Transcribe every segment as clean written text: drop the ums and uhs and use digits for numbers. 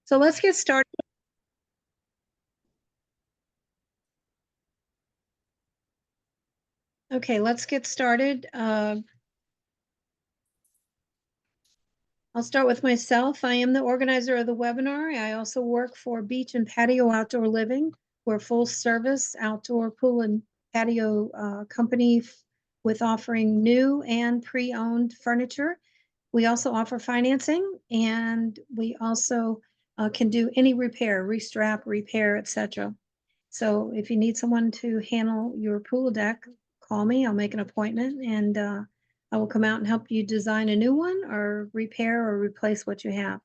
So let's get started. Okay, let's get started. I'll start with myself. I am the organizer of the webinar. I also work for Beach and Patio Outdoor Living. We're a full service outdoor pool and patio company with offering new and pre-owned furniture. We also offer financing, and we also can do any repair, restrap, repair, etc. So if you need someone to handle your pool deck, call me. I'll make an appointment, and I will come out and help you design a new one or repair or replace what you have.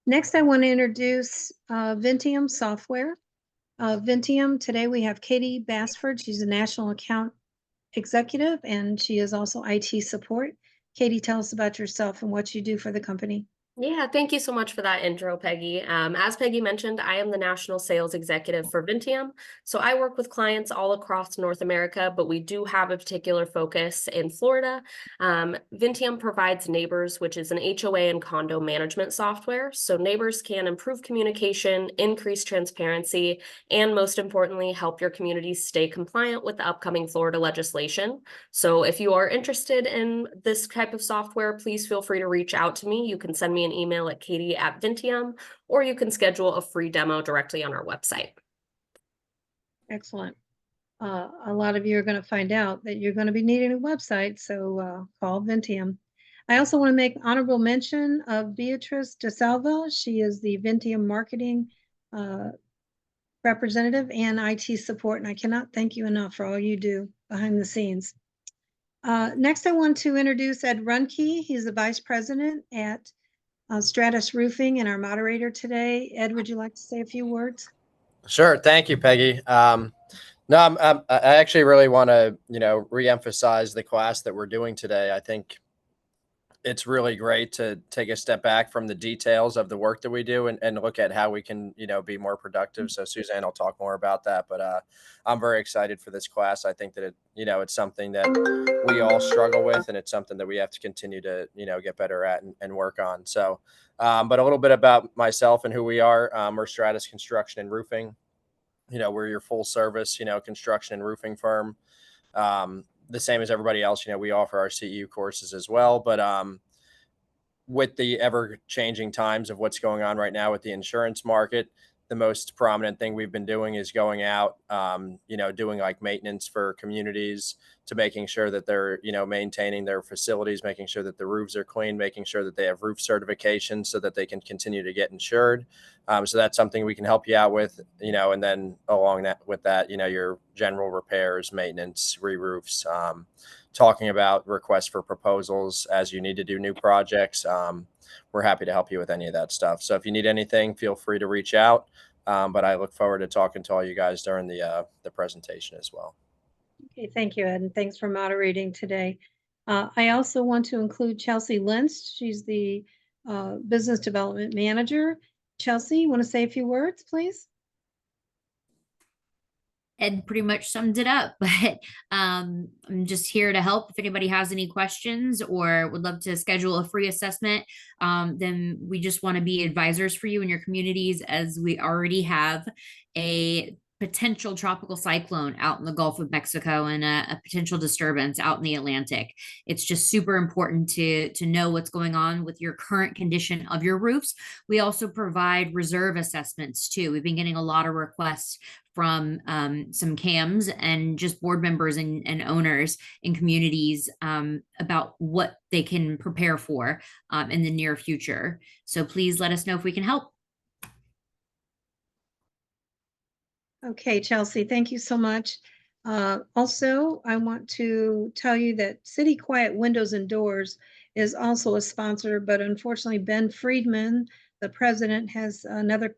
Next, I want to introduce Vinteum software. Vinteum, today we have Katie Bassford. She's a national account executive, and she is also IT support. Katie, tell us about yourself and what you do for the company. Yeah, thank you so much for that intro, Peggy. As Peggy mentioned, I am the National Sales Executive for Vinteum. So I work with clients all across North America, but we do have a particular focus in Florida. Vinteum provides Neigbrs, which is an HOA and condo management software. So Neighbors can improve communication, increase transparency, and most importantly, help your communities stay compliant with the upcoming Florida legislation. So if you are interested in this type of software, please feel free to reach out to me. You can send me an email at katie@Vinteum, or you can schedule a free demo directly on our website. Excellent. A lot of you are going to find out that you're going to be needing a website, so call Vinteum. I also want to make honorable mention of Beatrice DeSalva. She is the Vinteum marketing representative and IT support, and I cannot thank you enough for all you do behind the scenes. Next, I want to introduce Ed Runke. He's the vice president at Stratus Roofing and our moderator today. Ed, would you like to say a few words? Sure. Thank you, Peggy. No, I actually really want to, reemphasize the class that we're doing today. I think it's really great to take a step back from the details of the work that we do and look at how we can, be more productive. So Suzanne will talk more about that, but I'm very excited for this class. I think that it's something that we all struggle with, and it's something that we have to continue to, get better at and work on. So, but a little bit about myself and who we are. We're Stratus Construction and Roofing. We're your full service, construction and roofing firm. The same as everybody else, we offer our CEU courses as well. But with the ever changing times of what's going on right now with the insurance market, the most prominent thing we've been doing is going out, doing like maintenance for communities, to making sure that they're, maintaining their facilities, making sure that the roofs are clean, making sure that they have roof certification so that they can continue to get insured. So that's something we can help you out with, and then along that with that, your general repairs, maintenance, re-roofs, talking about requests for proposals as you need to do new projects. We're happy to help you with any of that stuff. So if you need anything, feel free to reach out. But I look forward to talking to all you guys during the presentation as well. Okay, thank you, Ed, and thanks for moderating today. I also want to include Chelsea Lentz. She's the Business Development Manager. Chelsea, you want to say a few words, please? Ed pretty much summed it up, but I'm just here to help. If anybody has any questions or would love to schedule a free assessment, then we just want to be advisors for you in your communities, as we already have a potential tropical cyclone out in the Gulf of Mexico and a potential disturbance out in the Atlantic. It's just super important to know what's going on with your current condition of your roofs. We also provide reserve assessments too. We've been getting a lot of requests from some CAMs and just board members and owners in communities about what they can prepare for in the near future. So please let us know if we can help. Okay, Chelsea, thank you so much. Also, I want to tell you that City Quiet Windows and Doors is also a sponsor, but unfortunately, Ben Friedman, the president, has another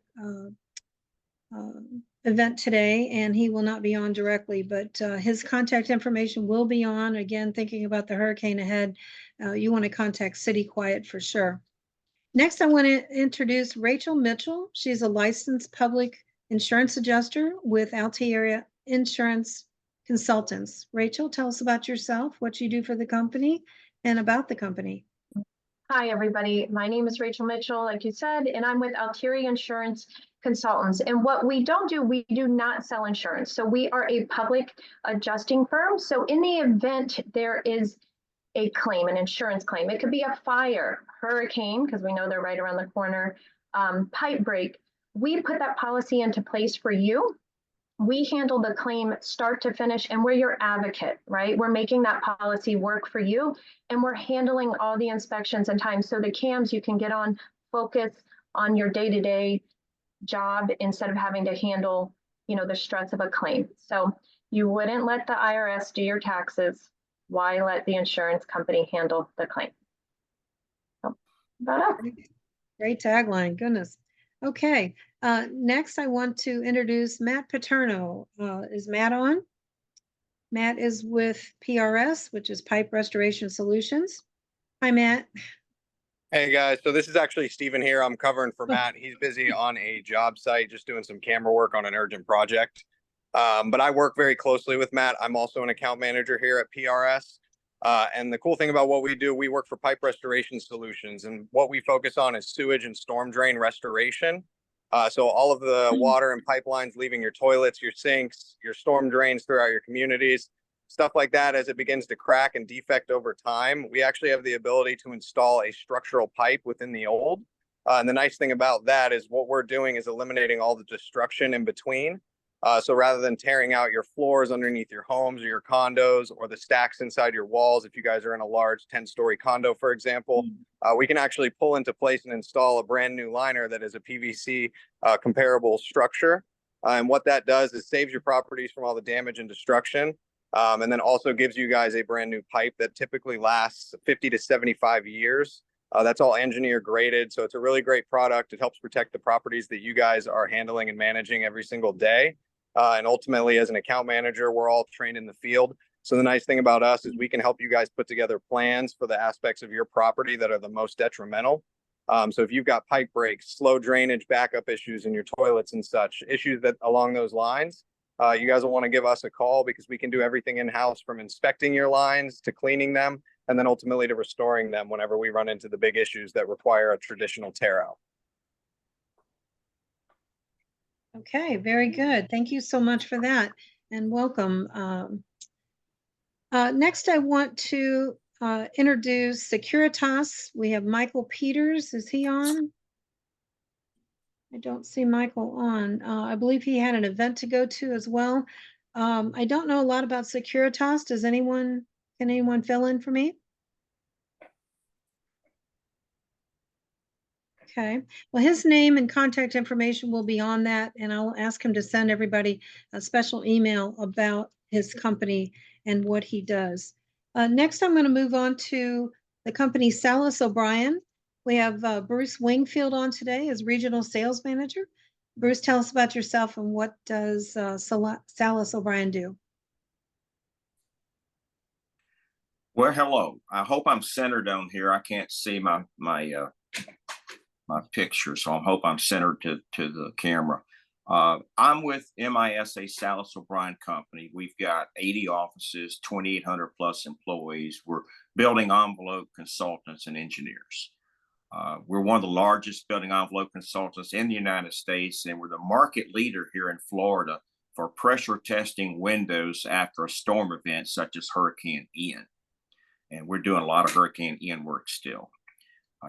event today, and he will not be on directly, but his contact information will be on. Again, thinking about the hurricane ahead, you want to contact City Quiet for sure. Next, I want to introduce Rachel Mitchell. She's a licensed public insurance adjuster with Altair Insurance Consultants. Rachel, tell us about yourself, what you do for the company, and about the company. Hi, everybody. My name is Rachel Mitchell, like you said, and I'm with Altieri Insurance Consultants. And what we don't do, we do not sell insurance. So we are a public adjusting firm. So in the event there is a claim, an insurance claim, it could be a fire, hurricane, because we know they're right around the corner, pipe break. We put that policy into place for you. We handle the claim start to finish, and we're your advocate, right? We're making that policy work for you, and we're handling all the inspections and time. So the CAMs, you can get on, focus on your day-to-day job instead of having to handle, the stress of a claim. So you wouldn't let the IRS do your taxes. Why let the insurance company handle the claim? So, about it. Great tagline, goodness. Okay, next I want to introduce Matt Paterno. Is Matt on? Matt is with PRS, which is Pipe Restoration Solutions. Hi, Matt. Hey guys, so this is actually Steven here. I'm covering for Matt. He's busy on a job site, just doing some camera work on an urgent project. But I work very closely with Matt. I'm also an account manager here at PRS. And the cool thing about what we do, we work for Pipe Restoration Solutions, and what we focus on is sewage and storm drain restoration. So all of the water and pipelines leaving your toilets, your sinks, your storm drains throughout your communities, stuff like that, as it begins to crack and defect over time, we actually have the ability to install a structural pipe within the old. And the nice thing about that is what we're doing is eliminating all the destruction in between. So rather than tearing out your floors underneath your homes or your condos or the stacks inside your walls, if you guys are in a large 10-story condo, for example, we can actually pull into place and install a brand new liner that is a PVC comparable structure. And what that does is saves your properties from all the damage and destruction. And then also gives you guys a brand new pipe that typically lasts 50 to 75 years. That's all engineer graded. So it's a really great product. It helps protect the properties that you guys are handling and managing every single day. And ultimately, as an account manager, we're all trained in the field. So the nice thing about us is we can help you guys put together plans for the aspects of your property that are the most detrimental. So if you've got pipe breaks, slow drainage, backup issues in your toilets and such, issues that along those lines, you guys will want to give us a call, because we can do everything in-house, from inspecting your lines to cleaning them, and then ultimately to restoring them whenever we run into the big issues that require a traditional tear out. Okay, very good. Thank you so much for that, and welcome. Next, I want to introduce Securitas. We have Michael Peters. Is he on? I don't see Michael on. I believe he had an event to go to as well. I don't know a lot about Securitas. Can anyone fill in for me? Okay, well, his name and contact information will be on that, and I'll ask him to send everybody a special email about his company and what he does. Next, I'm going to move on to the company Salas O'Brien. We have Bruce Wingfield on today as Regional Sales Manager. Bruce, tell us about yourself and what does Salas O'Brien do? Well, hello. I hope I'm centered on here. I can't see my picture, so I hope I'm centered to the camera. I'm with MISA Salas O'Brien Company. We've got 80 offices, 2,800 plus employees. We're building envelope consultants and engineers. We're one of the largest building envelope consultants in the United States, and we're the market leader here in Florida for pressure testing windows after a storm event such as Hurricane Ian. And we're doing a lot of Hurricane Ian work still.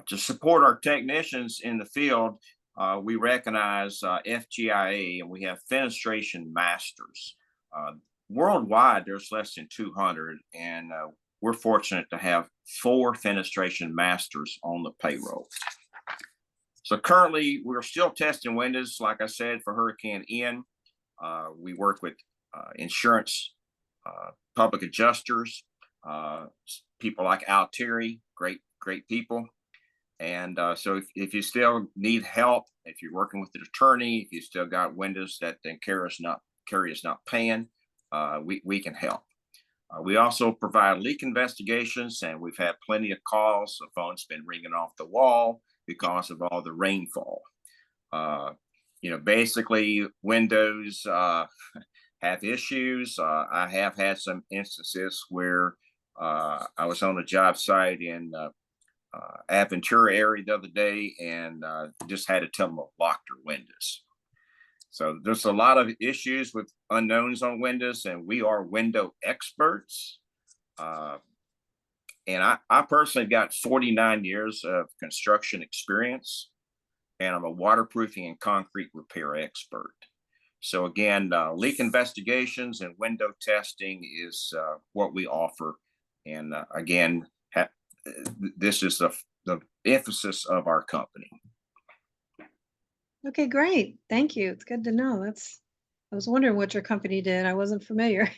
To support our technicians in the field, we recognize FGIA, and we have fenestration masters. Worldwide, there's less than 200, and we're fortunate to have 4 fenestration masters on the payroll. So currently, we're still testing windows, like I said, for Hurricane Ian. We work with insurance, public adjusters, people like Altieri, great people. And so if you still need help, if you're working with an attorney, if you still got windows that the carrier is not paying, we can help. We also provide leak investigations, and we've had plenty of calls. The phone's been ringing off the wall because of all the rainfall. Basically windows have issues. I have had some instances where I was on a job site in Aventura area the other day, and just had to tell them to lock their windows. So there's a lot of issues with unknowns on windows, and we are window experts. And I personally got 49 years of construction experience, and I'm a waterproofing and concrete repair expert. So again, leak investigations and window testing is what we offer. And again, this is the emphasis of our company. Okay, great. Thank you. It's good to know. I was wondering what your company did. I wasn't familiar.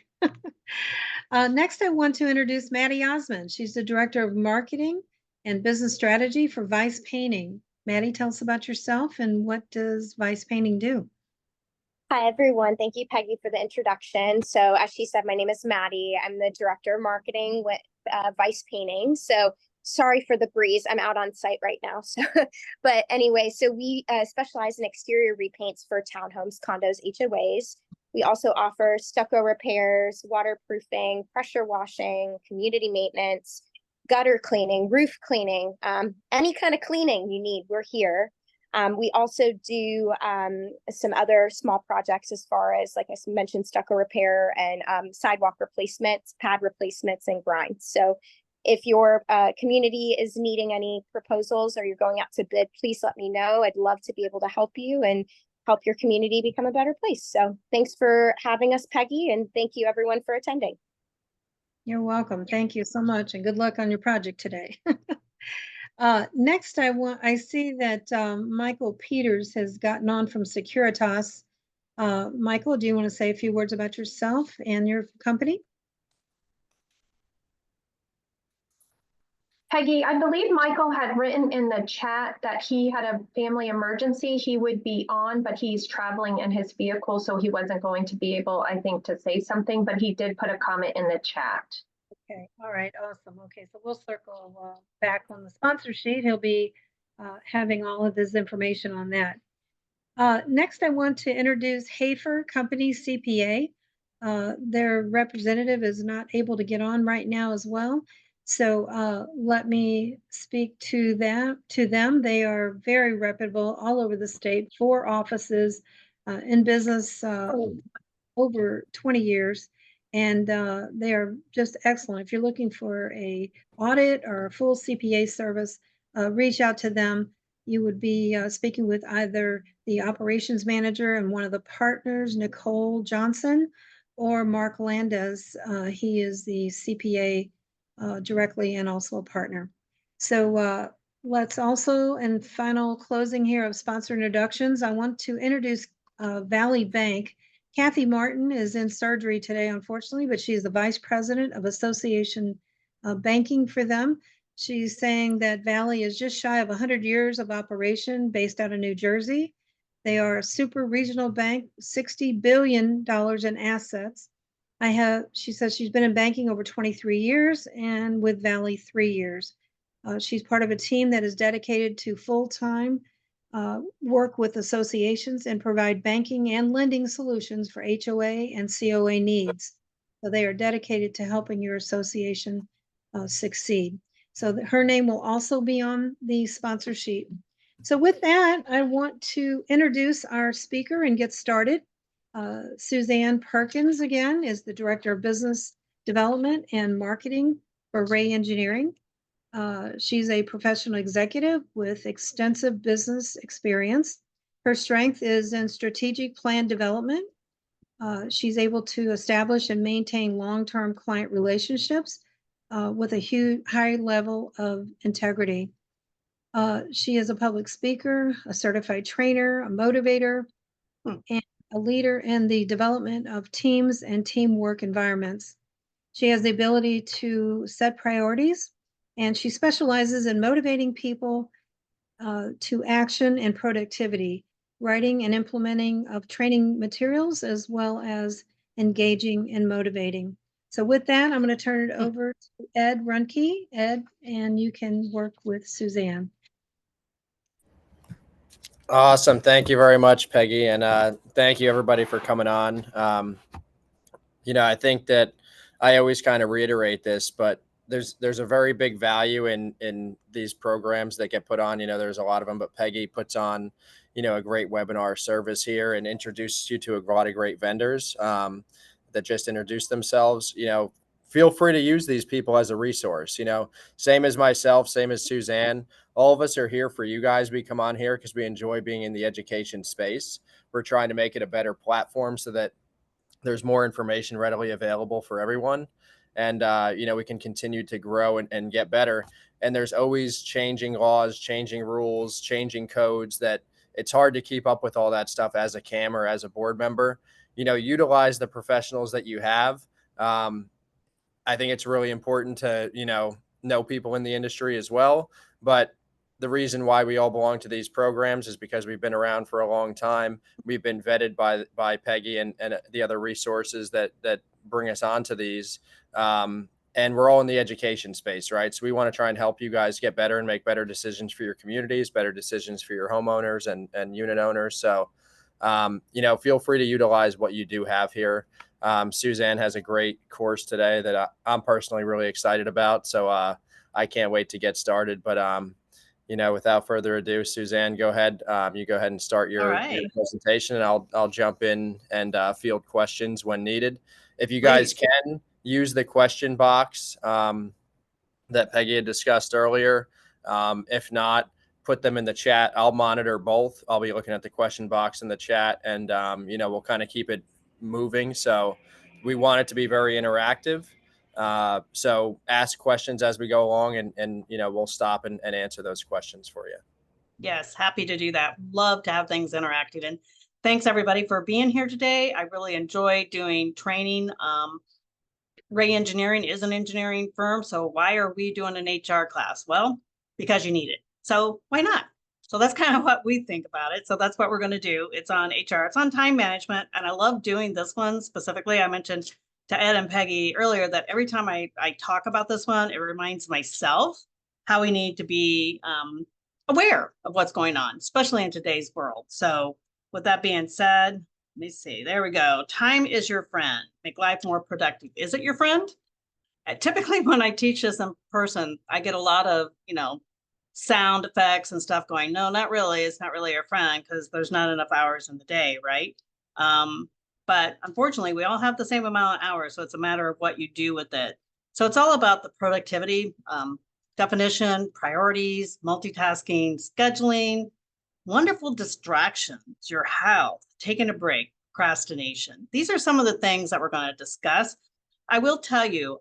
Next, I want to introduce Maddie Osmond. She's the Director of Marketing and Business Strategy for Vice Painting. Maddie, tell us about yourself and what does Vice Painting do? Hi, everyone. Thank you, Peggy, for the introduction. So as she said, my name is Maddie. I'm the Director of Marketing with Vice Painting. So sorry for the breeze. I'm out on site right now. So, but anyway, so we specialize in exterior repaints for townhomes, condos, HOAs. We also offer stucco repairs, waterproofing, pressure washing, community maintenance, gutter cleaning, roof cleaning, any kind of cleaning you need, we're here. We also do some other small projects as far as, like I mentioned, stucco repair and sidewalk replacements, pad replacements, and grinds. So if your community is needing any proposals or you're going out to bid, please let me know. I'd love to be able to help you and help your community become a better place. So thanks for having us, Peggy, and thank you everyone for attending. You're welcome. Thank you so much, and good luck on your project today. Next, I see that Michael Peters has gotten on from Securitas. Michael, do you want to say a few words about yourself and your company? Peggy, I believe Michael had written in the chat that he had a family emergency. He would be on, but he's traveling in his vehicle, so he wasn't going to be able, I think, to say something, but he did put a comment in the chat. Okay, all right, awesome. Okay, so we'll circle back on the sponsor sheet. He'll be having all of this information on that. Next, I want to introduce Hafer Company CPA. Their representative is not able to get on right now as well. So let me speak to them. They are very reputable all over the state, 4 offices in business over 20 years. And they are just excellent. If you're looking for a audit or a full CPA service, reach out to them. You would be speaking with either the operations manager and one of the partners, Nicole Johnson, or Mark Landez. He is the CPA directly and also a partner. So let's also, in final closing here of sponsor introductions, I want to introduce Valley Bank. Kathy Martin is in surgery today, unfortunately, but she's the vice president of association banking for them. She's saying that Valley is just shy of 100 years of operation based out of New Jersey. They are a super regional bank, $60 billion in assets. She says she's been in banking over 23 years and with Valley 3 years. She's part of a team that is dedicated to full-time work with associations and provide banking and lending solutions for HOA and COA needs. So they are dedicated to helping your association succeed. So her name will also be on the sponsor sheet. So with that, I want to introduce our speaker and get started. Suzanne Perkins, again, is the Director of Business Development and Marketing for Ray Engineering. She's a professional executive with extensive business experience. Her strength is in strategic plan development. She's able to establish and maintain long-term client relationships with a high level of integrity. She is a public speaker, a certified trainer, a motivator, and a leader in the development of teams and teamwork environments. She has the ability to set priorities, and she specializes in motivating people to action and productivity, writing and implementing of training materials, as well as engaging and motivating. So with that, I'm going to turn it over to Ed Runke. Ed, and you can work with Suzanne. Awesome. Thank you very much, Peggy. And thank you everybody for coming on. I think that I always kind of reiterate this, but there's a very big value in these programs that get put on. There's a lot of them, but Peggy puts on, a great webinar service here and introduces you to a lot of great vendors that just introduce themselves. Feel free to use these people as a resource. Same as myself, same as Suzanne. All of us are here for you guys. We come on here because we enjoy being in the education space. We're trying to make it a better platform so that there's more information readily available for everyone. And, we can continue to grow and get better. And there's always changing laws, changing rules, changing codes that it's hard to keep up with all that stuff as a CAM or as a board member. Utilize the professionals that you have. I think it's really important to, know people in the industry as well. But the reason why we all belong to these programs is because we've been around for a long time. We've been vetted by Peggy and the other resources that bring us onto these. And we're all in the education space, right? So we want to try and help you guys get better and make better decisions for your communities, better decisions for your homeowners and unit owners. So, feel free to utilize what you do have here. Suzanne has a great course today that I'm personally really excited about. So I can't wait to get started. But, without further ado, Suzanne, go ahead. You go ahead and start your presentation, and I'll jump in and field questions when needed. If you guys can use the question box that Peggy had discussed earlier. If not, put them in the chat. I'll monitor both. I'll be looking at the question box in the chat, and we'll kind of keep it moving. So we want it to be very interactive. So ask questions as we go along, and we'll stop and answer those questions for you. Yes, happy to do that. Love to have things interactive. And thanks everybody for being here today. I really enjoy doing training. Ray Engineering is an engineering firm. So why are we doing an HR class? Well, because you need it. So why not? So that's kind of what we think about it. So that's what we're going to do. It's on HR. It's on time management. And I love doing this one specifically. I mentioned to Ed and Peggy earlier that every time I talk about this one, it reminds myself how we need to be aware of what's going on, especially in today's world. So with that being said, let me see, there we go. Time is your friend. Make life more productive. Is it your friend? Typically when I teach this in person, I get a lot of, sound effects and stuff going, no, not really. It's not really your friend because there's not enough hours in the day, right? But unfortunately, we all have the same amount of hours. So it's a matter of what you do with it. So it's all about the productivity, definition, priorities, multitasking, scheduling, wonderful distractions, your health, taking a break, procrastination. These are some of the things that we're going to discuss. I will tell you,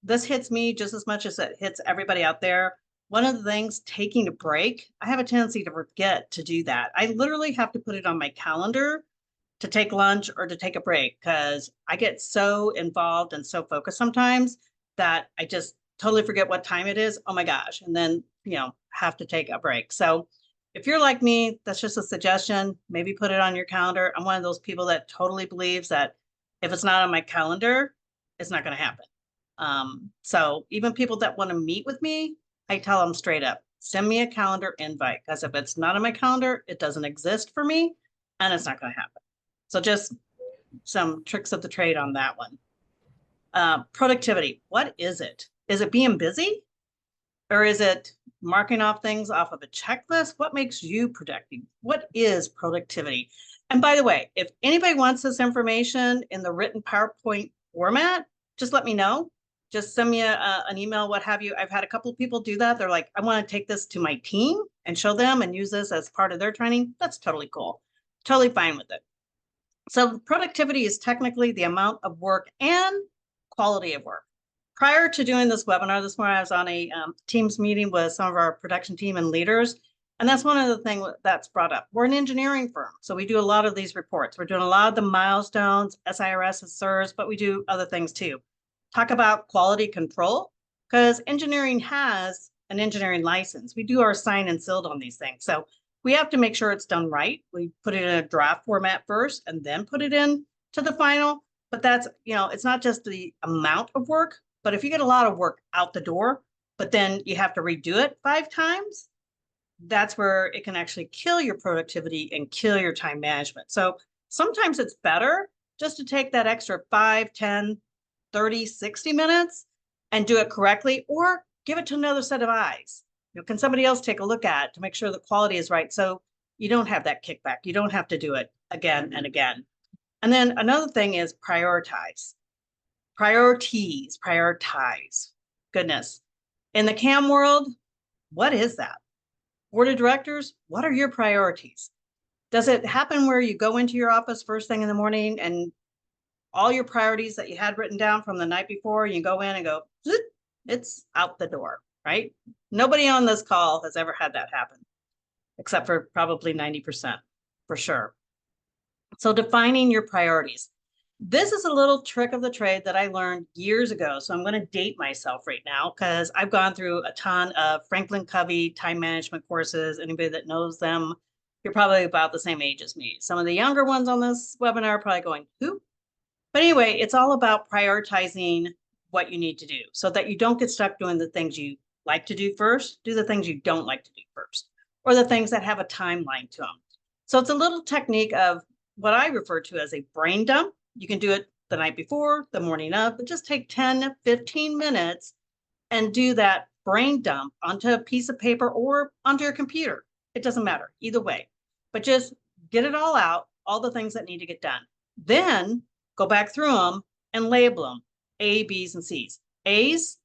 this hits me just as much as it hits everybody out there. One of the things, taking a break, I have a tendency to forget to do that. I literally have to put it on my calendar to take lunch or to take a break because I get so involved and so focused sometimes that I just totally forget what time it is. Oh my gosh. And then, have to take a break. So if you're like me, that's just a suggestion. Maybe put it on your calendar. I'm one of those people that totally believes that if it's not on my calendar, it's not going to happen. So even people that want to meet with me, I tell them straight up, send me a calendar invite because if it's not on my calendar, it doesn't exist for me and it's not going to happen. So just some tricks of the trade on that one. Productivity. What is it? Is it being busy? Or is it marking off things off of a checklist? What makes you productive? What is productivity? And by the way, if anybody wants this information in the written PowerPoint format, just let me know. Just send me an email, what have you. I've had a couple of people do that. They're like, I want to take this to my team and show them and use this as part of their training. That's totally cool. Totally fine with it. So productivity is technically the amount of work and quality of work. Prior to doing this webinar this morning, I was on a Teams meeting with some of our production team and leaders. And that's one of the things that's brought up. We're an engineering firm, so we do a lot of these reports. We're doing a lot of the milestones, SIRS, SIRS, but we do other things too. Talk about quality control, because engineering has an engineering license. We do our sign and sealed on these things. So we have to make sure it's done right. We put it in a draft format first and then put it in to the final. But that's, it's not just the amount of work, but if you get a lot of work out the door, but then you have to redo it 5 times, that's where it can actually kill your productivity and kill your time management. So sometimes it's better just to take that extra 5, 10, 30, 60 minutes and do it correctly, or give it to another set of eyes. You know, can somebody else take a look at it to make sure the quality is right? So you don't have that kickback. You don't have to do it again and again. And then another thing is prioritize. Prioritize. Goodness. In the CAM world, what is that? Board of directors, what are your priorities? Does it happen where you go into your office first thing in the morning and all your priorities that you had written down from the night before, you go in and go, zip, it's out the door, right? Nobody on this call has ever had that happen, except for probably 90% for sure. So defining your priorities. This is a little trick of the trade that I learned years ago. So I'm going to date myself right now because I've gone through a ton of Franklin Covey time management courses. Anybody that knows them, you're probably about the same age as me. Some of the younger ones on this webinar are probably going, who? But anyway, it's all about prioritizing what you need to do so that you don't get stuck doing the things you like to do first. Do the things you don't like to do first, or the things that have a timeline to them. So it's a little technique of what I refer to as a brain dump. You can do it the night before, the morning of, but just take 10, 15 minutes and do that brain dump onto a piece of paper or onto your computer. It doesn't matter either way, but just get it all out, all the things that need to get done. Then go back through them and label them A, B's, and C's. A's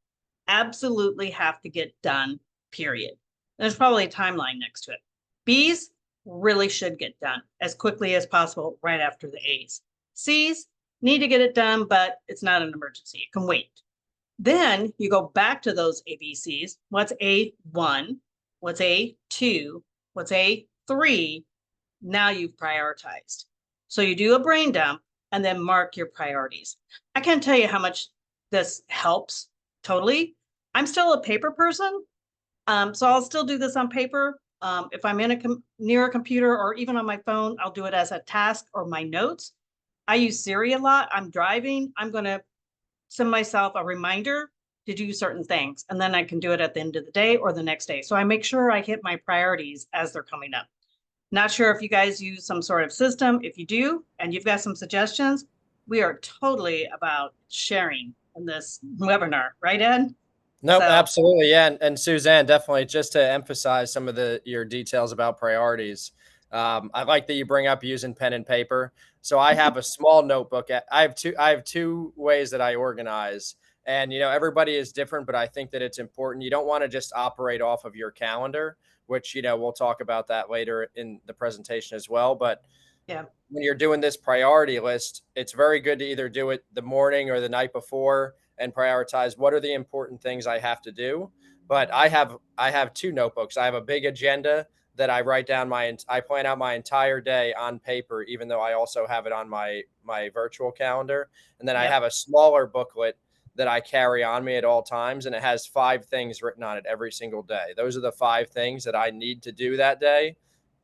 absolutely have to get done, period. There's probably a timeline next to it. B's really should get done as quickly as possible right after the A's. C's need to get it done, but it's not an emergency. It can wait. Then you go back to those ABCs. What's A1? What's A2? What's A3? Now you've prioritized. So you do a brain dump and then mark your priorities. I can't tell you how much this helps totally. I'm still a paper person, so I'll still do this on paper. If I'm in near a computer or even on my phone, I'll do it as a task or my notes. I use Siri a lot. I'm driving. I'm going to send myself a reminder to do certain things, and then I can do it at the end of the day or the next day. So I make sure I hit my priorities as they're coming up. Not sure if you guys use some sort of system. If you do, and you've got some suggestions, we are totally about sharing in this webinar, right, Ed? Nope, So- absolutely. Yeah. And Suzanne, definitely just to emphasize some of your details about priorities. I like that you bring up using pen and paper. So I have a small notebook. I have two ways that I organize, and, everybody is different, but I think that it's important. You don't want to just operate off of your calendar, which, we'll talk about that later in the presentation as well. But yeah, when you're doing this priority list, it's very good to either do it the morning or the night before and prioritize what are the important things I have to do. But I have two notebooks. I have a big agenda that I write down I plan out my entire day on paper, even though I also have it on my virtual calendar. And then I have a smaller booklet that I carry on me at all times. And it has 5 things written on it every single day. Those are the 5 things that I need to do that day.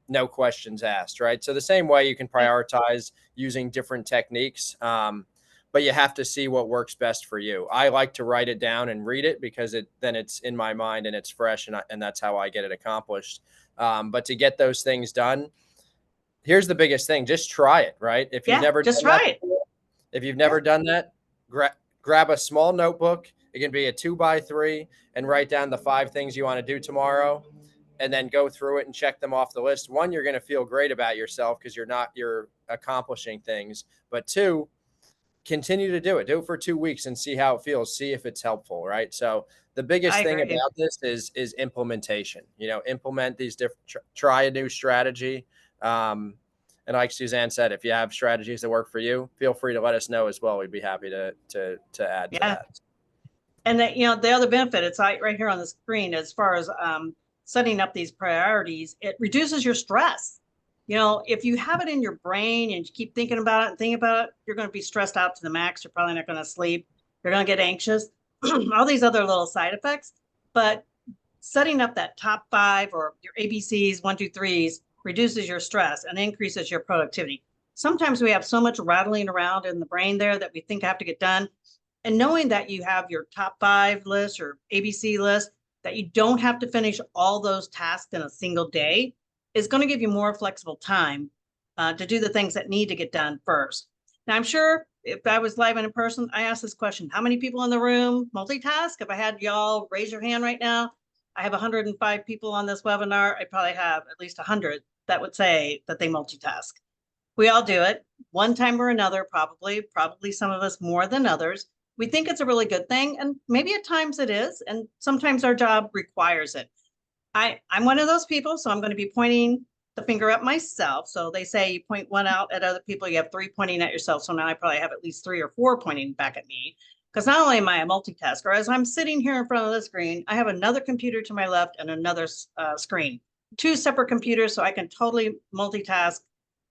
No questions asked, right? So the same way you can prioritize using different techniques, but you have to see what works best for you. I like to write it down and read it because then it's in my mind and it's fresh, and that's how I get it accomplished. But to get those things done, here's the biggest thing: just try it, right? If you've never just done try that it. before, if you've never done that, grab a small notebook. It can be a 2x3 and write down the 5 things you want to do tomorrow, and then go through it and check them off the list. 1, you're going to feel great about yourself because you're accomplishing things. But 2, continue to do it. Do it for 2 weeks and see how it feels. See if it's helpful, right? So the biggest thing about this is implementation. Implement these different, try a new strategy. And like Suzanne said, if you have strategies that work for you, feel free to let us know as well. We'd be happy to add to that. And the other benefit, it's right here on the screen, as far as setting up these priorities, it reduces your stress. If you have it in your brain and you keep thinking about it and thinking about it, you're going to be stressed out to the max. You're probably not going to sleep. You're going to get anxious, all these other little side effects. But setting up that top 5 or your ABCs, 1, 2, 3s reduces your stress and increases your productivity. Sometimes we have so much rattling around in the brain there that we think have to get done. And knowing that you have your top 5 list or ABC list, that you don't have to finish all those tasks in a single day, is going to give you more flexible time to do the things that need to get done first. Now, I'm sure if I was live and in person, I asked this question: how many people in the room multitask? If I had y'all raise your hand right now, I have 105 people on this webinar. I probably have at least 100 that would say that they multitask. We all do it one time or another, probably some of us more than others. We think it's a really good thing, and maybe at times it is, and sometimes our job requires it. I'm one of those people, so I'm going to be pointing the finger at myself. So they say you point one out at other people, you have 3 pointing at yourself. So now I probably have at least 3 or 4 pointing back at me, because not only am I a multitasker, as I'm sitting here in front of the screen, I have another computer to my left and another screen, 2 separate computers, so I can totally multitask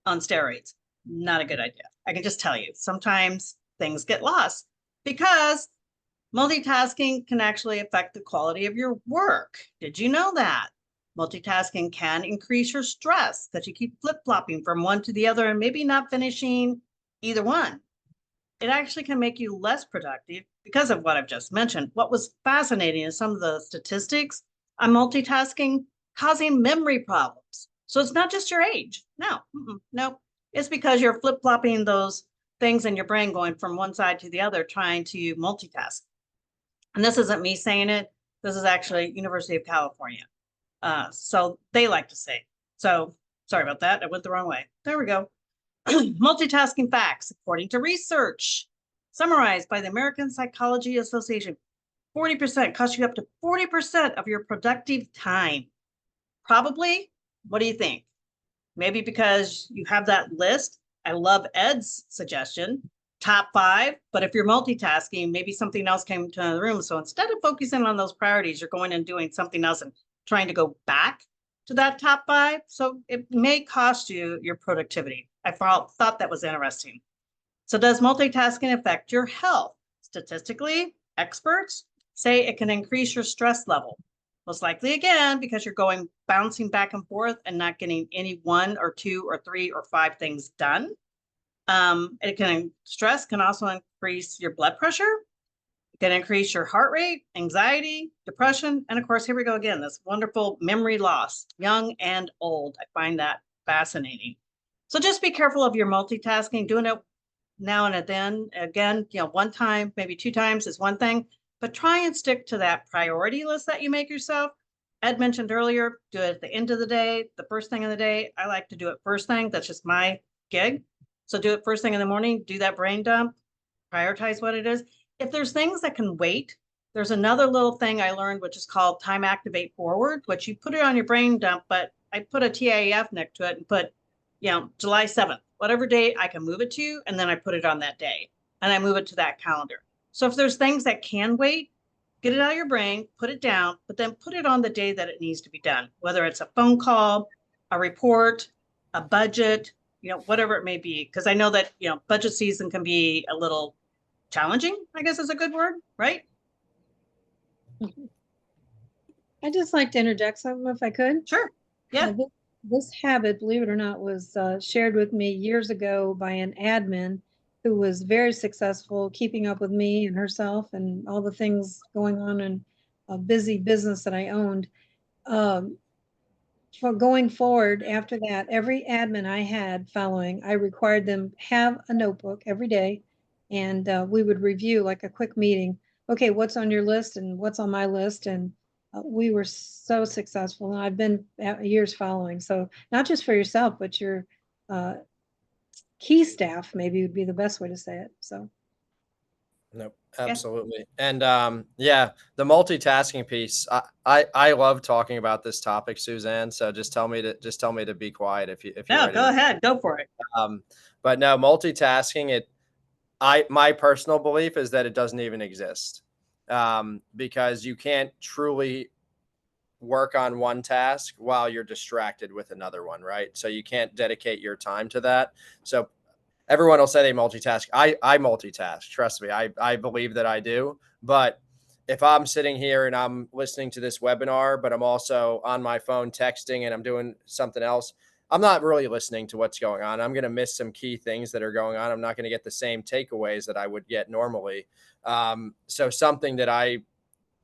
on steroids. Not a good idea. I can just tell you, sometimes things get lost because multitasking can actually affect the quality of your work. Did you know that? Multitasking can increase your stress because you keep flip-flopping from one to the other and maybe not finishing either one. It actually can make you less productive because of what I've just mentioned. What was fascinating is some of the statistics on multitasking causing memory problems. So it's not just your age. No, it's because you're flip-flopping those things in your brain, going from one side to the other, trying to multitask. And this isn't me saying it. This is actually University of California. So they like to say. So sorry about that. I went the wrong way. There we go. Multitasking facts, according to research summarized by the American Psychology Association, 40% costs you up to 40% of your productive time. Probably, what do you think? Maybe because you have that list. I love Ed's suggestion, top 5, but if you're multitasking, maybe something else came to the room. So instead of focusing on those priorities, you're going and doing something else and trying to go back to that top 5. So it may cost you your productivity. I thought that was interesting. So does multitasking affect your health? Statistically, experts say it can increase your stress level. Most likely, again, because you're bouncing back and forth and not getting any 1 or 2 or 3 or 5 things done. Stress can also increase your blood pressure. It can increase your heart rate, anxiety, depression, and of course, here we go again, this wonderful memory loss, young and old. I find that fascinating. So just be careful of your multitasking. Doing it now and then, again, one time, maybe 2 times is one thing, but try and stick to that priority list that you make yourself. Ed mentioned earlier, do it at the end of the day, the first thing in the day. I like to do it first thing. That's just my gig. So do it first thing in the morning, do that brain dump, prioritize what it is. If there's things that can wait, there's another little thing I learned, which is called time activate forward, which you put it on your brain dump, but I put a TIAF next to it and put, July 7th, whatever day I can move it to, and then I put it on that day and I move it to that calendar. So if there's things that can wait, get it out of your brain, put it down, but then put it on the day that it needs to be done, whether it's a phone call, a report, a budget, whatever it may be. Because I know that, budget season can be a little challenging, I guess is a good word, right? I'd just like to interject something if I could. Sure. Yeah. This habit, believe it or not, was shared with me years ago by an admin who was very successful keeping up with me and herself and all the things going on in a busy business that I owned. For going forward after that, every admin I had following, I required them have a notebook every day, and we would review like a quick meeting. Okay, what's on your list and what's on my list? And we were so successful, and I've been years following. So not just for yourself, but your key staff maybe would be the best way to say it. So. Nope, absolutely. And yeah, the multitasking piece, I love talking about this topic, Suzanne. So just tell me to be quiet if you're ready. Go ahead, go for it. But no, multitasking, my personal belief is that it doesn't even exist. Because you can't truly work on one task while you're distracted with another one, right? So you can't dedicate your time to that. So everyone will say they multitask. I multitask. Trust me. I believe that I do. But if I'm sitting here and I'm listening to this webinar, but I'm also on my phone texting and I'm doing something else, I'm not really listening to what's going on. I'm going to miss some key things that are going on. I'm not going to get the same takeaways that I would get normally. So something that I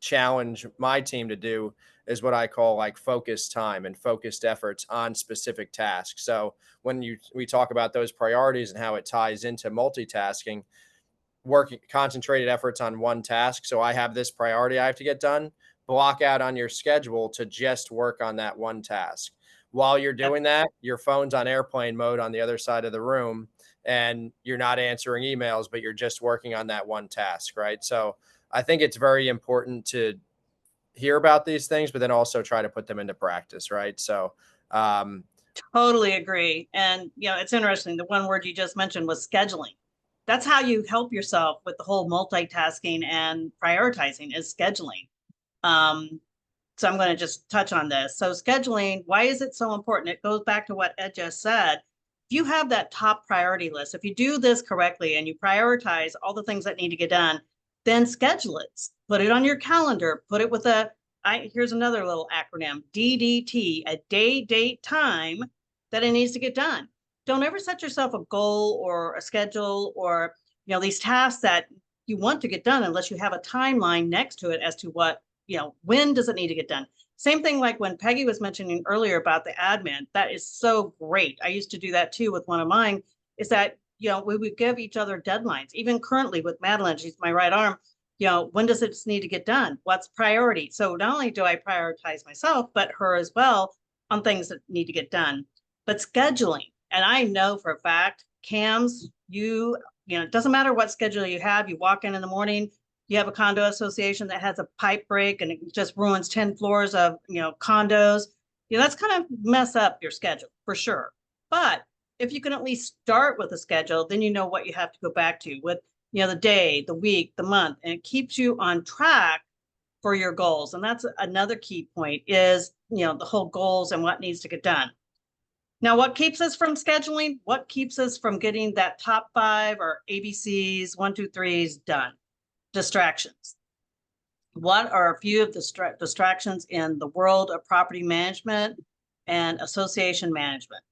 challenge my team to do is what I call like focused time and focused efforts on specific tasks. So when we talk about those priorities and how it ties into multitasking, working concentrated efforts on one task. So I have this priority I have to get done. Block out on your schedule to just work on that one task. While you're doing that, your phone's on airplane mode on the other side of the room and you're not answering emails, but you're just working on that one task, right? So I think it's very important to hear about these things, but then also try to put them into practice, right? So, totally agree. And, you know, it's interesting. The one word you just mentioned was scheduling. That's how you help yourself with the whole multitasking and prioritizing is scheduling. So I'm going to just touch on this. So scheduling, why is it so important? It goes back to what Ed just said. If you have that top priority list, if you do this correctly and you prioritize all the things that need to get done, then schedule it. Put it on your calendar. Put it with here's another little acronym, DDT, a day, date, time that it needs to get done. Don't ever set yourself a goal or a schedule or, you know, these tasks that you want to get done unless you have a timeline next to it as to what, you know, when does it need to get done? Same thing like when Peggy was mentioning earlier about the admin, that is so great. I used to do that too with one of mine, is that, you know, we would give each other deadlines. Even currently with Madeline, she's my right arm, you know, when does it need to get done? What's priority? So not only do I prioritize myself, but her as well on things that need to get done. But scheduling, and I know for a fact, CAMs, you know, it doesn't matter what schedule you have, you walk in the morning, you have a condo association that has a pipe break and it just ruins 10 floors of, you know, condos. You know, that's kind of mess up your schedule for sure. But if you can at least start with a schedule, then you know what you have to go back to with, you know, the day, the week, the month, and it keeps you on track for your goals. And that's another key point is, you know, the whole goals and what needs to get done. Now, what keeps us from scheduling? What keeps us from getting that top 5 or ABCs, 1, 2, 3s done? Distractions. What are a few of the distractions in the world of property management and association management?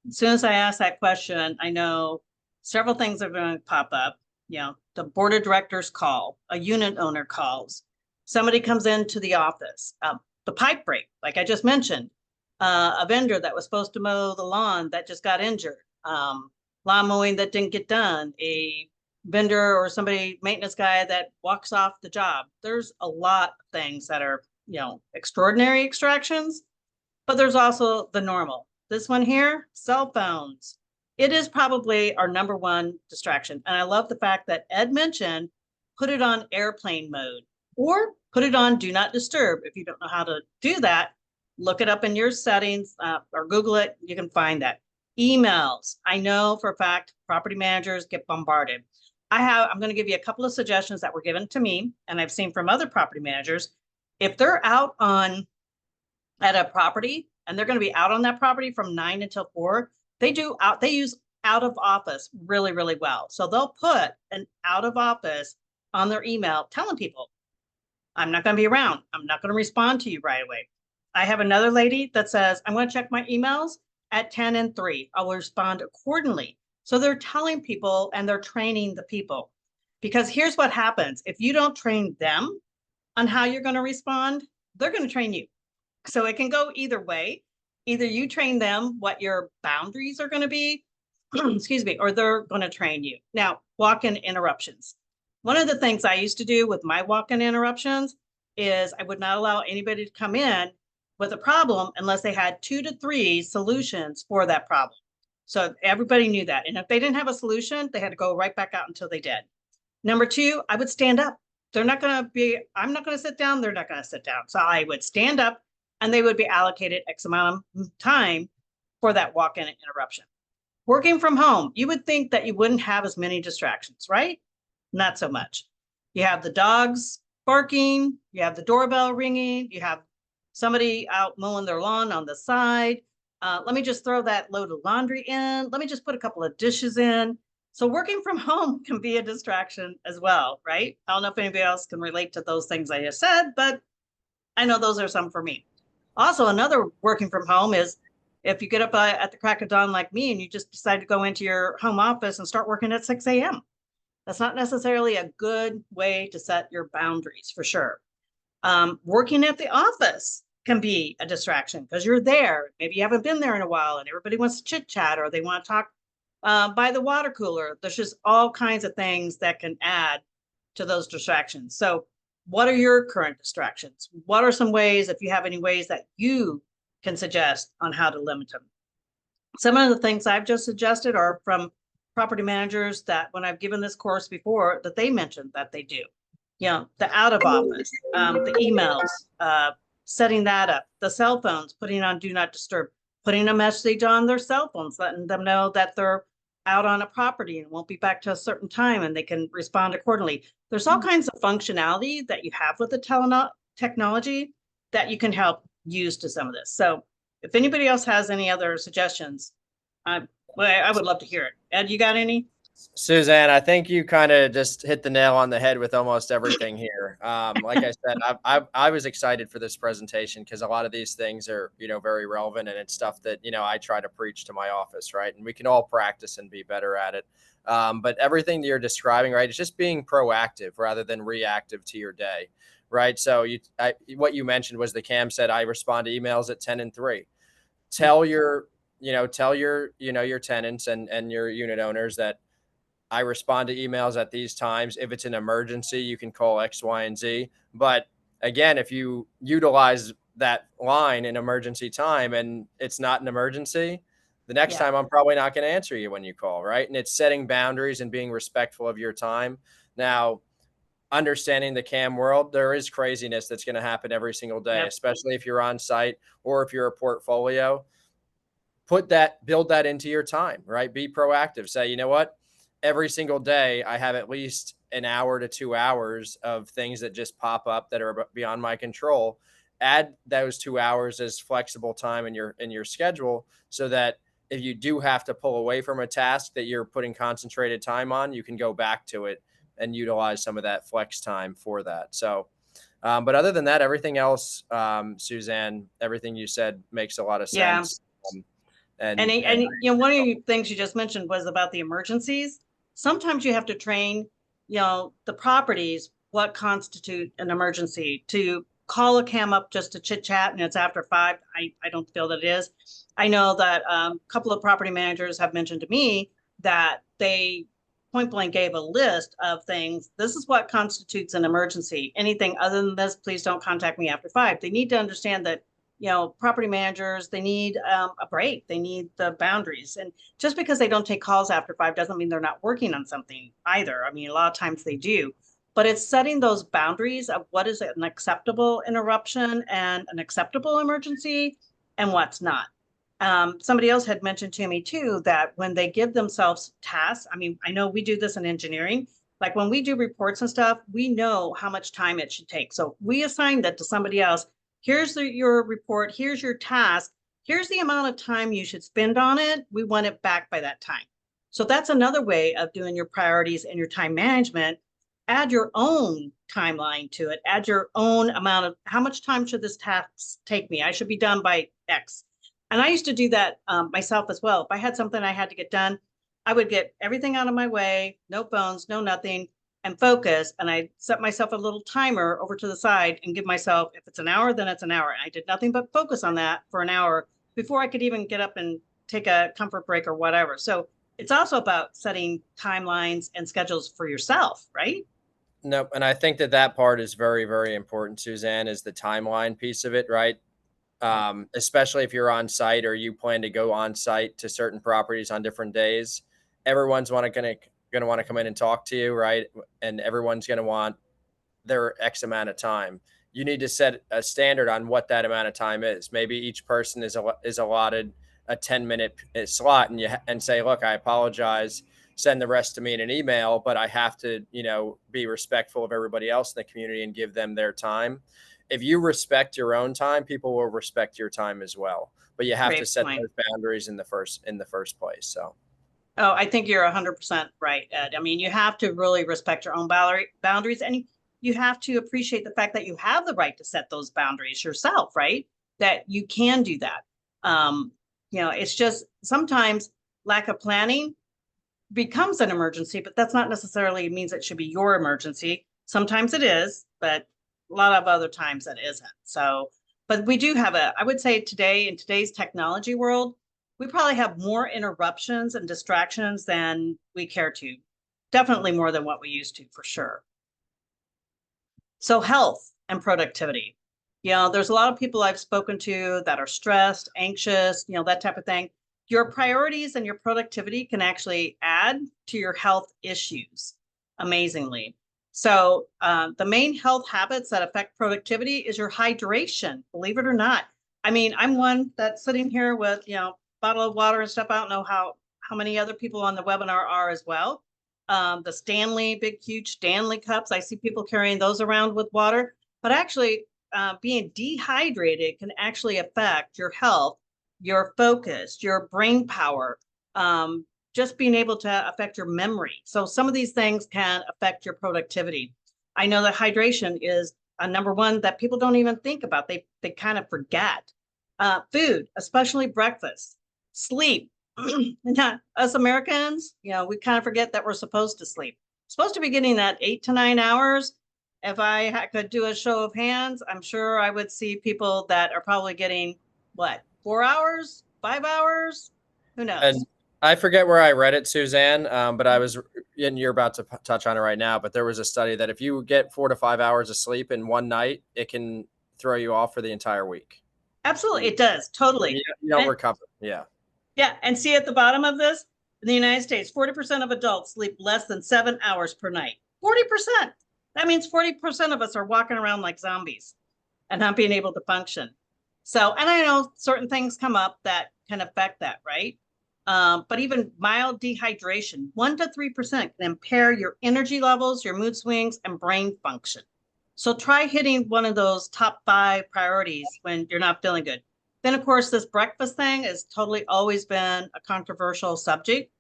As soon as I ask that question, I know several things are going to pop up. You know, the board of directors call, a unit owner calls, somebody comes into the office, the pipe break, like I just mentioned, a vendor that was supposed to mow the lawn that just got injured, lawn mowing that didn't get done, a vendor or somebody, maintenance guy that walks off the job. There's a lot of things that are, you know, extraordinary extractions, but there's also the normal. This one here, cell phones. It is probably our #1 distraction. And I love the fact that Ed mentioned, put it on airplane mode or put it on do not disturb. If you don't know how to do that, look it up in your settings or Google it. You can find that. Emails. I know for a fact, property managers get bombarded. I'm going to give you a couple of suggestions that were given to me and I've seen from other property managers. If they're out at a property and they're going to be out on that property from 9 until 4, they use out of office really, really well. So they'll put an out of office on their email telling people, I'm not going to be around. I'm not going to respond to you right away. I have another lady that says, I'm going to check my emails at 10 and 3. I will respond accordingly. So they're telling people and they're training the people, because here's what happens. If you don't train them on how you're going to respond, they're going to train you. So it can go either way. Either you train them what your boundaries are going to be, excuse me, or they're going to train you. Now, walk-in interruptions. One of the things I used to do with my walk-in interruptions is I would not allow anybody to come in with a problem unless they had 2 to 3 solutions for that problem. So everybody knew that. And if they didn't have a solution, they had to go right back out until they did. #2, I would stand up. I'm not going to sit down. They're not going to sit down. So I would stand up and they would be allocated X amount of time for that walk-in interruption. Working from home, you would think that you wouldn't have as many distractions, right? Not so much. You have the dogs barking, you have the doorbell ringing, you have somebody out mowing their lawn on the side. Let me just throw that load of laundry in. Let me just put a couple of dishes in. So working from home can be a distraction as well, right? I don't know if anybody else can relate to those things I just said, but I know those are some for me. Also, another working from home is if you get up at the crack of dawn like me and you just decide to go into your home office and start working at 6 a.m. That's not necessarily a good way to set your boundaries for sure. Working at the office can be a distraction because you're there. Maybe you haven't been there in a while and everybody wants to chit chat or they want to talk by the water cooler. There's just all kinds of things that can add to those distractions. So what are your current distractions? What are some ways, if you have any ways that you can suggest on how to limit them? Some of the things I've just suggested are from property managers that when I've given this course before that they mentioned that they do. You know, the out of office, the emails, setting that up, the cell phones, putting on do not disturb, putting a message on their cell phones, letting them know that they're out on a property and won't be back to a certain time and they can respond accordingly. There's all kinds of functionality that you have with the technology that you can help use to some of this. So if anybody else has any other suggestions, I would love to hear it. Ed, you got any? Suzanne, I think you kind of just hit the nail on the head with almost everything here. Like I said, I was excited for this presentation because a lot of these things are, very relevant, and it's stuff that, I try to preach to my office, right? And we can all practice and be better at it. But everything that you're describing, right, is just being proactive rather than reactive to your day, right? So what you mentioned was the Cam said, I respond to emails at 10 and 3. Tell your tenants and your unit owners that I respond to emails at these times. If it's an emergency, you can call X, Y, and Z. But again, if you utilize that line in emergency time and it's not an emergency, the next time I'm probably not going to answer you when you call, right? And it's setting boundaries and being respectful of your time. Now, understanding the CAM world, there is craziness that's going to happen every single day, especially if you're on site or if you're a portfolio. Build that into your time, right? Be proactive. Say, you know what? Every single day, I have at least an hour to 2 hours of things that just pop up that are beyond my control. Add those 2 hours as flexible time in your schedule so that if you do have to pull away from a task that you're putting concentrated time on, you can go back to it and utilize some of that flex time for that. So, but other than that, everything else, Suzanne, everything you said makes a lot of sense. And one of the things you just mentioned was about the emergencies. Sometimes you have to train, the properties, what constitute an emergency. To call a CAM up just to chit chat and it's after 5, I don't feel that it is. I know that a couple of property managers have mentioned to me that they point blank gave a list of things. This is what constitutes an emergency. Anything other than this, please don't contact me after 5. They need to understand that property managers, they need a break. They need the boundaries. And just because they don't take calls after 5 doesn't mean they're not working on something either. I mean, a lot of times they do, but it's setting those boundaries of what is an acceptable interruption and an acceptable emergency and what's not. Somebody else had mentioned to me too, that when they give themselves tasks, I mean, I know we do this in engineering, like when we do reports and stuff, we know how much time it should take. So we assign that to somebody else. Here's your report. Here's your task. Here's the amount of time you should spend on it. We want it back by that time. So that's another way of doing your priorities and your time management. Add your own timeline to it. Add your own amount of how much time should this task take me? I should be done by X. And I used to do that myself as well. If I had something I had to get done, I would get everything out of my way, no phones, no nothing, and focus. And I set myself a little timer over to the side and give myself, if it's an hour, then it's an hour. And I did nothing but focus on that for an hour before I could even get up and take a comfort break or whatever. So it's also about setting timelines and schedules for yourself, right? No, and I think that part is very, very important, Suzanne, is the timeline piece of it, right? Especially if you're on site or you plan to go on site to certain properties on different days. Everyone's going to want to come in and talk to you, right? And everyone's going to want their X amount of time. You need to set a standard on what that amount of time is. Maybe each person is allotted a 10-minute slot, and say, look, I apologize. Send the rest to me in an email, but I have to, be respectful of everybody else in the community and give them their time. If you respect your own time, people will respect your time as well. But you have to set those boundaries in the first place. So. Oh, I think you're 100% right, Ed. I mean, you have to really respect your own boundaries, and you have to appreciate the fact that you have the right to set those boundaries yourself, right? That you can do that. It's just sometimes lack of planning becomes an emergency, but that's not necessarily means it should be your emergency. Sometimes it is, but a lot of other times it isn't. So, but we do have I would say today, in today's technology world, we probably have more interruptions and distractions than we care to. Definitely more than what we used to, for sure. So health and productivity. There's a lot of people I've spoken to that are stressed, anxious, that type of thing. Your priorities and your productivity can actually add to your health issues, amazingly. So the main health habits that affect productivity is your hydration, believe it or not. I mean, I'm one that's sitting here with, bottle of water and stuff. I don't know how many other people on the webinar are as well. The Stanley, big, huge Stanley cups. I see people carrying those around with water, but actually being dehydrated can actually affect your health, your focus, your brain power, just being able to affect your memory. So some of these things can affect your productivity. I know that hydration is a number one that people don't even think about. They kind of forget. Food, especially breakfast, sleep. Not us Americans, we kind of forget that we're supposed to sleep. Supposed to be getting that 8 to 9 hours. If I could do a show of hands, I'm sure I would see people that are probably getting what, 4 hours, 5 hours, who knows? And I forget where I read it, Suzanne, but I was, and you're about to touch on it right now, but there was a study that if you get 4 to 5 hours of sleep in one night, it can throw you off for the entire week. Absolutely, it does, totally. You don't recover, yeah. Yeah, and see at the bottom of this, in the United States, 40% of adults sleep less than 7 hours per night. 40%. That means 40% of us are walking around like zombies and not being able to function. So, and I know certain things come up that can affect that, right? But even mild dehydration, 1 to 3% can impair your energy levels, your mood swings, and brain function. So try hitting one of those top 5 priorities when you're not feeling good. Then, of course, this breakfast thing has totally always been a controversial subject.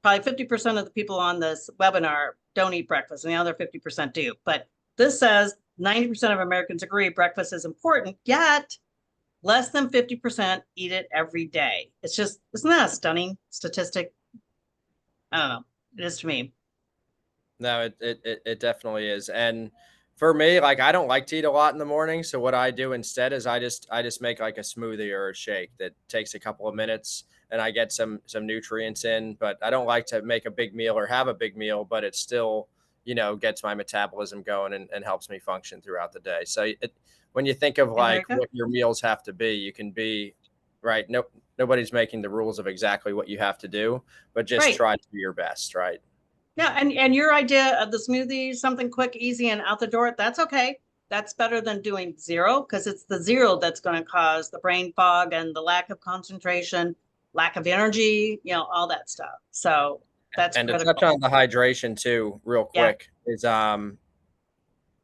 Probably 50% of the people on this webinar don't eat breakfast, and the other 50% do. But this says 90% of Americans agree breakfast is important, yet less than 50% eat it every day. It's just, isn't that a stunning statistic? I don't know. It is to me. No, it definitely is. And for me, like, I don't like to eat a lot in the morning. So what I do instead is I just make like a smoothie or a shake that takes a couple of minutes and I get some nutrients in, but I don't like to make a big meal or have a big meal, but it still, gets my metabolism going and helps me function throughout the day. So when you think of like what your meals have to be, you can be right. Nobody's making the rules of exactly what you have to do, but just try to do your best. Right. Yeah, and your idea of the smoothie, something quick, easy, and out the door, that's okay. That's better than doing zero, because it's the zero that's going to cause the brain fog and the lack of concentration, lack of energy, all that stuff. So that's and critical. To touch on the hydration too, real quick, is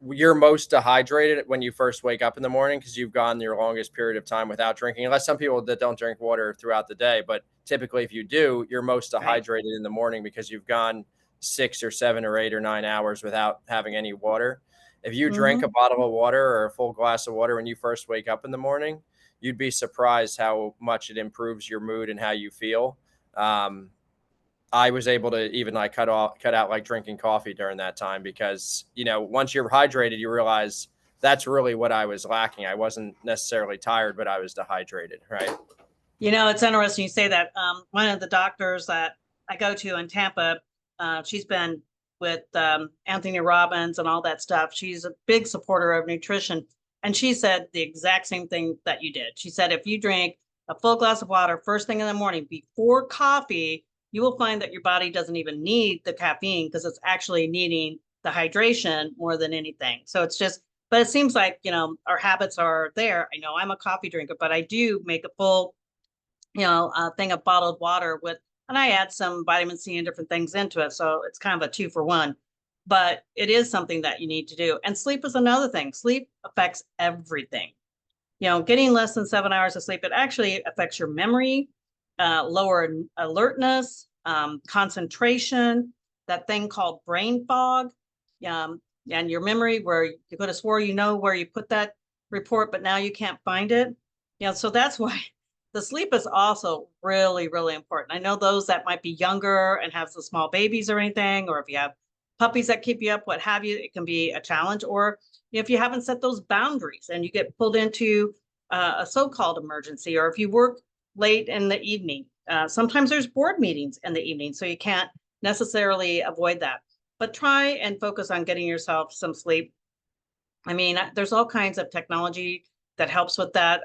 you're most dehydrated when you first wake up in the morning because you've gone your longest period of time without drinking, unless some people that don't drink water throughout the day. But typically, if you do, you're most dehydrated in the morning because you've gone 6 or 7 or 8 or 9 hours without having any water. If you drink a bottle of water or a full glass of water when you first wake up in the morning, you'd be surprised how much it improves your mood and how you feel. I was able to even like cut out like drinking coffee during that time because, once you're hydrated, you realize that's really what I was lacking. I wasn't necessarily tired, but I was dehydrated. Right. It's interesting you say that. One of the doctors that I go to in Tampa, she's been with Anthony Robbins and all that stuff. She's a big supporter of nutrition. And she said the exact same thing that you did. She said, if you drink a full glass of water first thing in the morning before coffee, you will find that your body doesn't even need the caffeine because it's actually needing the hydration more than anything. So it's just, but it seems like, our habits are there. I know I'm a coffee drinker, but I do make a full, thing of bottled water and I add some vitamin C and different things into it. So it's kind of a 2-for-1, but it is something that you need to do. And sleep is another thing. Sleep affects everything. Getting less than 7 hours of sleep, it actually affects your memory, lower alertness, concentration, that thing called brain fog, and your memory where you could have swore where you put that report, but now you can't find it. So that's why the sleep is also really, really important. I know those that might be younger and have some small babies or anything, or if you have puppies that keep you up, what have you, it can be a challenge. Or if you haven't set those boundaries and you get pulled into a so-called emergency, or if you work late in the evening, sometimes there's board meetings in the evening, so you can't necessarily avoid that. But try and focus on getting yourself some sleep. I mean, there's all kinds of technology that helps with that.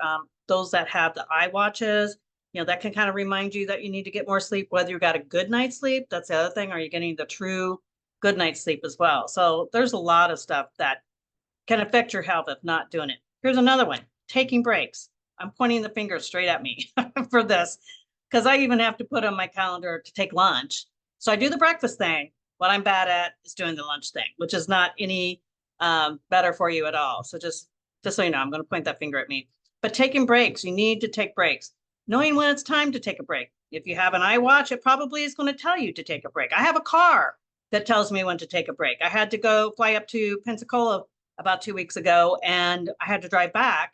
Those that have the iWatches, that can kind of remind you that you need to get more sleep, whether you got a good night's sleep. That's the other thing. Are you getting the true good night's sleep as well? So there's a lot of stuff that can affect your health if not doing it. Here's another one, taking breaks. I'm pointing the finger straight at me for this, because I even have to put on my calendar to take lunch. So I do the breakfast thing. What I'm bad at is doing the lunch thing, which is not any better for you at all. So just so you know, I'm going to point that finger at me. But taking breaks, you need to take breaks. Knowing when it's time to take a break. If you have an iWatch, it probably is going to tell you to take a break. I have a car that tells me when to take a break. I had to go fly up to Pensacola about 2 weeks ago, and I had to drive back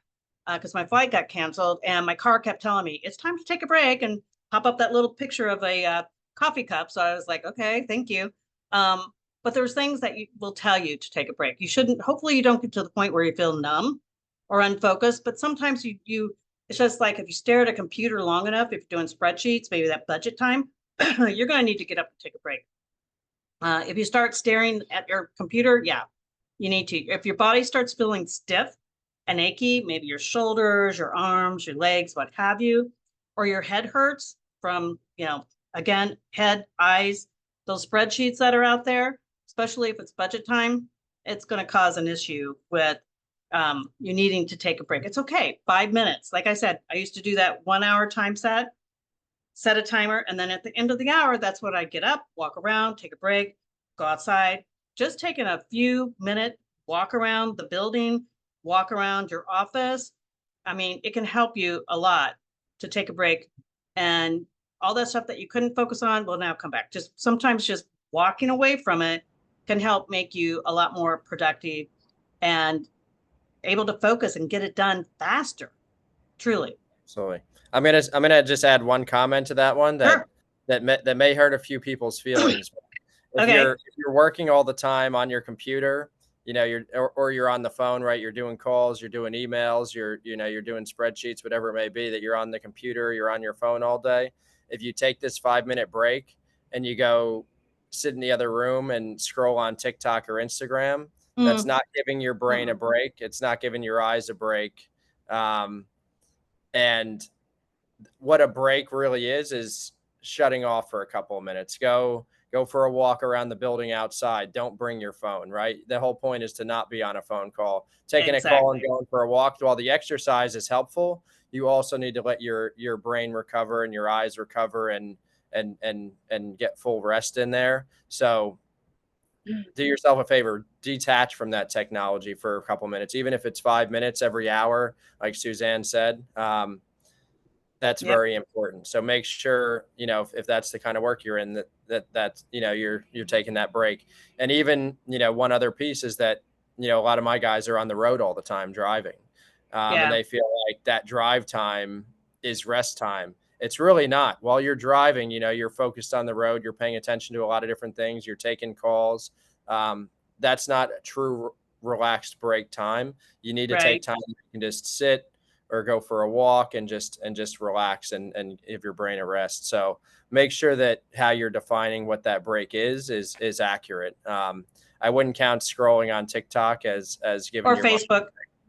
because my flight got canceled, and my car kept telling me it's time to take a break and pop up that little picture of a coffee cup. So I was like, okay, thank you. But there's things that will tell you to take a break. You shouldn't, hopefully you don't get to the point where you feel numb or unfocused, but sometimes it's just like if you stare at a computer long enough, if you're doing spreadsheets, maybe that budget time, you're going to need to get up and take a break. If you start staring at your computer, yeah, you need to. If your body starts feeling stiff and achy, maybe your shoulders, your arms, your legs, what have you, or your head hurts from, again, head, eyes, those spreadsheets that are out there, especially if it's budget time, it's going to cause an issue with you needing to take a break. It's okay. 5 minutes. Like I said, I used to do that 1 hour time set a timer. And then at the end of the hour, that's when I get up, walk around, take a break, go outside, just taking a few minute walk around the building, walk around your office. I mean, it can help you a lot to take a break, and all that stuff that you couldn't focus on will now come back. Sometimes just walking away from it can help make you a lot more productive and able to focus and get it done faster. Truly. Absolutely. I'm gonna just add one comment to that one Sure. that may hurt a few people's feelings. If you're working all the time on your computer, or you're on the phone, right? You're doing calls, you're doing emails, you're doing spreadsheets, whatever it may be, that you're on the computer, you're on your phone all day. If you take this 5-minute break and you go sit in the other room and scroll on TikTok or Instagram, that's not giving your brain a break. It's not giving your eyes a break. And what a break really is shutting off for a couple of minutes. Go for a walk around the building outside. Don't bring your phone, right? The whole point is to not be on a phone call. Taking a call and going for a walk, while the exercise is helpful, you also need to let your brain recover and your eyes recover and get full rest in there. So do yourself a favor, detach from that technology for a couple minutes, even if it's 5 minutes every hour, like Suzanne said. That's very important. So make sure, if that's the kind of work you're in, that's you're taking that break. And even, one other piece is that, a lot of my guys are on the road all the time driving. And they feel like that drive time is rest time. It's really not. While you're driving, you're focused on the road, you're paying attention to a lot of different things, you're taking calls. That's not a true relaxed break time. You need to take time. You can just sit or go for a walk and just relax and give your brain a rest. So make sure that how you're defining what that break is accurate. I wouldn't count scrolling on TikTok as giving or Facebook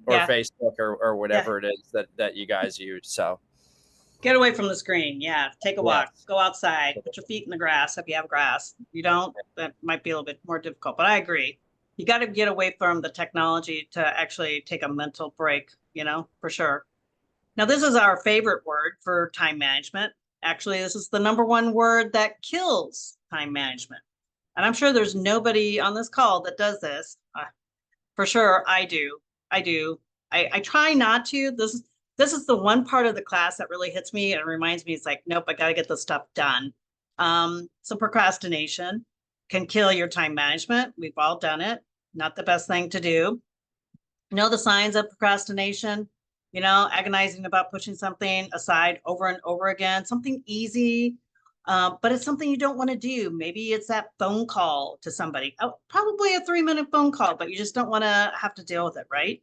Facebook or whatever it is that you guys use. So get away from the screen. Yeah. Take a walk, go outside, put your feet in the grass. If you have grass, you don't, that might be a little bit more difficult, but I agree. You got to get away from the technology to actually take a mental break, for sure. Now, this is our favorite word for time management. Actually, this is the #1 word that kills time management. And I'm sure there's nobody on this call that does this. For sure, I do. I try not to. This is the one part of the class that really hits me and reminds me, it's like, nope, I got to get this stuff done. So procrastination can kill your time management. We've all done it. Not the best thing to do. Know the signs of procrastination. agonizing about pushing something aside over and over again, something easy, but it's something you don't want to do. Maybe it's that phone call to somebody, probably a 3-minute phone call, but you just don't want to have to deal with it, right?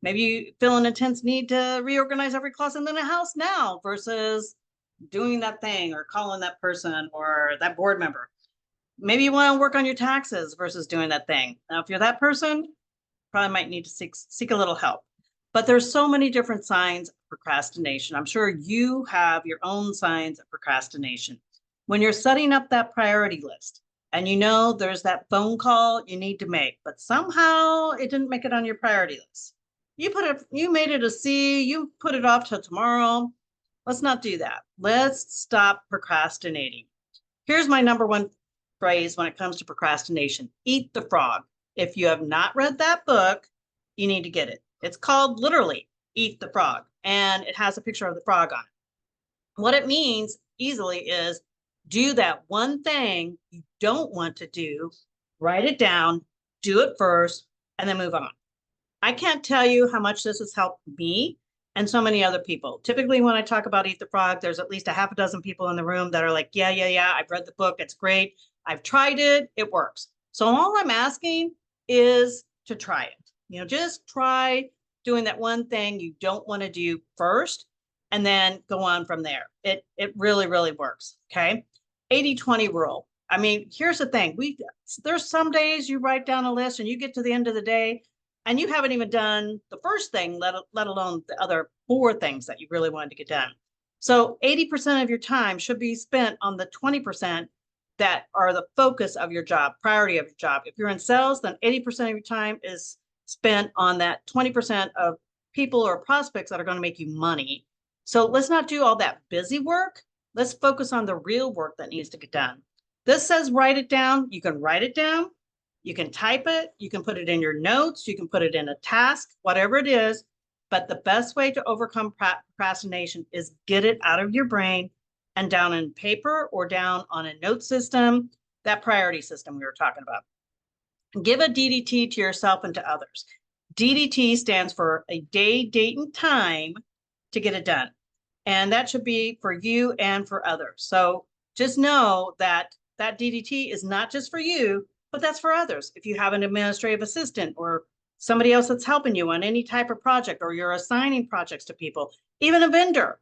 Maybe you feel an intense need to reorganize every closet in the house now versus doing that thing or calling that person or that board member. Maybe you want to work on your taxes versus doing that thing. Now, if you're that person, probably might need to seek a little help. But there's so many different signs of procrastination. I'm sure you have your own signs of procrastination. When you're setting up that priority list and there's that phone call you need to make, but somehow it didn't make it on your priority list. You made it a C, you put it off till tomorrow. Let's not do that. Let's stop procrastinating. Here's my number one phrase when it comes to procrastination: eat the frog. If you have not read that book, you need to get it. It's called literally Eat the Frog, and it has a picture of the frog on it. What it means easily is do that one thing you don't want to do, write it down, do it first, and then move on. I can't tell you how much this has helped me and so many other people. Typically, when I talk about Eat the Frog, there's at least a half a dozen people in the room that are like, yeah, I've read the book. It's great. I've tried it. It works. So all I'm asking is to try it. Just try doing that one thing you don't want to do first, and then go on from there. It really, really works. Okay. 80-20 rule. I mean, here's the thing. There's some days you write down a list and you get to the end of the day and you haven't even done the first thing, let alone the other 4 things that you really wanted to get done. So 80% of your time should be spent on the 20% that are the focus of your job, priority of your job. If you're in sales, then 80% of your time is spent on that 20% of people or prospects that are going to make you money. So let's not do all that busy work. Let's focus on the real work that needs to get done. This says write it down. You can write it down. You can type it. You can put it in your notes. You can put it in a task, whatever it is. But the best way to overcome procrastination is get it out of your brain and down in paper or down on a note system, that priority system we were talking about. Give a DDT to yourself and to others. DDT stands for a day, date, and time to get it done. And that should be for you and for others. So just know that that DDT is not just for you, but that's for others. If you have an administrative assistant or somebody else that's helping you on any type of project, or you're assigning projects to people, even a vendor,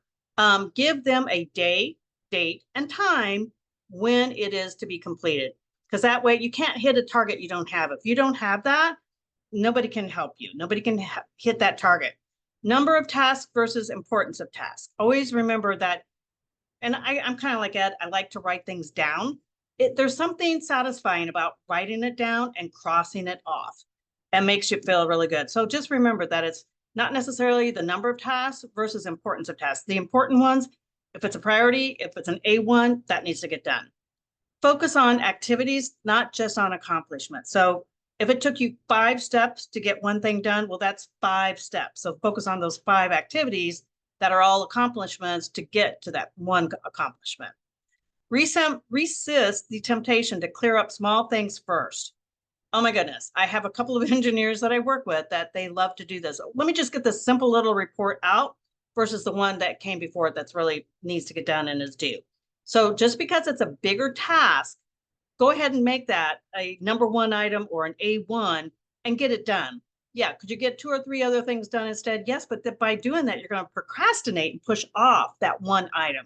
give them a day, date, and time when it is to be completed. Because that way you can't hit a target you don't have. If you don't have that, nobody can help you. Nobody can hit that target. Number of tasks versus importance of tasks. Always remember that. And I'm kind of like Ed, I like to write things down. There's something satisfying about writing it down and crossing it off, and makes you feel really good. So just remember that it's not necessarily the number of tasks versus importance of tasks. The important ones, if it's a priority, if it's an A1, that needs to get done. Focus on activities, not just on accomplishments. So if it took you 5 steps to get one thing done, well, that's 5 steps. So focus on those 5 activities that are all accomplishments to get to that one accomplishment. Resist the temptation to clear up small things first. Oh my goodness. I have a couple of engineers that I work with that they love to do this. Let me just get this simple little report out versus the one that came before it that's really needs to get done and is due. So just because it's a bigger task, go ahead and make that a number 1 item or an A1 and get it done. Yeah, could you get 2 or 3 other things done instead? Yes, but by doing that, you're going to procrastinate and push off that one item.